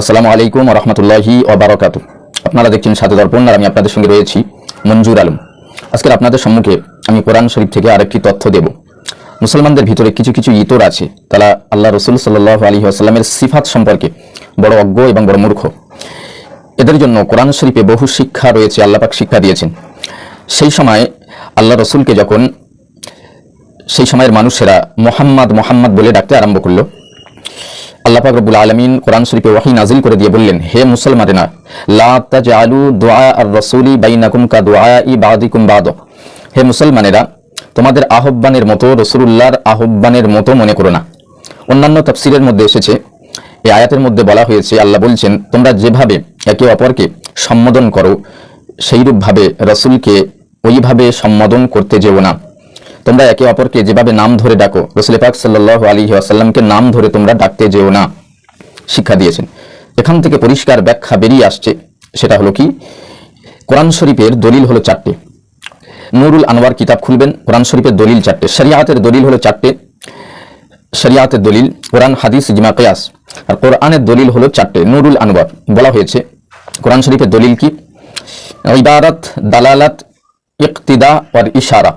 আসসালামু আলাইকুম ওয়া রাহমাতুল্লাহি ওয়া বারাকাতুহু। আপনারা দেখছেন সাথে দর্পণ, আর আমি আপনাদের সঙ্গে রয়েছি মঞ্জুর আলম। আজকে আপনাদের সম্মুখে আমি কোরআন শরীফ থেকে আরেকটি তথ্য দেব। মুসলমানদের ভিতরে কিছু কিছু ইতর আছে, তারা আল্লাহ রসুল সাল্লাল্লাহু আলাইহি ওয়াসাল্লামের সিফাত সম্পর্কে বড় অজ্ঞ এবং বড় মূর্খ। এদের জন্য কোরআন শরীফে বহু শিক্ষা রয়েছে, আল্লাহ পাক শিক্ষা দিয়েছেন। সেই সময় আল্লাহ রসুলকে যখন সেই সময়ের মানুষেরা মোহাম্মদ মোহাম্মদ বলে ডাকতে আরম্ভ করলো, আল্লাহ পাক রব্বুল আলামিন কোরআন শরীফে ওহী নাজিল করে দিয়ে বললেন, হে মুসলমানেরা, লা তাজআলু দুআ আর-রাসূলি বাইনাকুম কা দুআই বাদিকুম বাদ। হে মুসলমানেরা, তোমাদের আহ্বানের মতো রাসূলুল্লাহর আহ্বানের মতো মনে করো না। অন্যান্য তাফসীরের মধ্যে এসেছে, এই আয়াতের মধ্যে বলা হয়েছে, আল্লাহ বলছেন, তোমরা যেভাবে একে অপরকে সম্বোধন করো সেইরূপভাবে রাসূলকে ওইভাবে সম্বোধন করতে যেও না। তোমরা একে অপরকে যেভাবে নাম ধরে ডাকো, রাসূল পাক সাল্লাল্লাহু আলাইহি ওয়াসাল্লামকে নাম ধরে তোমরা ডাকতে যেও না, শিক্ষা দিয়েছেন। এখান থেকে পরিষ্কার ব্যাখ্যা বেরিয়ে আসছে, সেটা হলো কি, কোরআন শরীফের দলিল হলো চারটে। নুরুল আনওয়ার কিতাব খুলবেন, কোরআন শরীফের দলিল চারটে, শরিয়াতের দলিল হলো চারটে। শরিয়াতের দলিল কোরআন, হাদিস, ইজমা, কিয়াস। আর কোরআনের দলিল হলো চারটে। নুরুল আনওয়ার বলা হয়েছে, কোরআন শরীফের দলিল কি? ইবারাত, দালালাত, ইকতিদা আর ইশারা।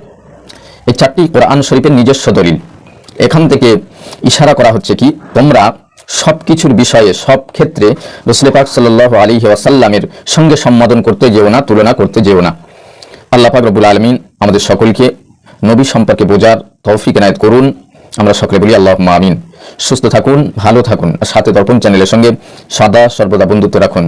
এই চারটি কোরআন শরীফের নিজস্ব দলিল। এখান থেকে ইশারা করা হচ্ছে কি, তোমরা সব কিছুর বিষয়ে সব ক্ষেত্রে রাসূল পাক সাল্লাল্লাহু আলাইহি ওয়াসাল্লামের সঙ্গে সম্বোধন করতে যেও না, তুলনা করতে যেও না। আল্লাহ পাক রব্বুল আলামিন আমাদের সকলকে নবী সম্পর্কে বোঝার তৌফিক এনায়েত করুন। আমরা সকলে বলি আল্লাহুম্মা আমিন। সুস্থ থাকুন, ভালো থাকুন, আর সাথে দর্পণ চ্যানেলের সঙ্গে সদা সর্বদা বন্ধুত্ব রাখুন।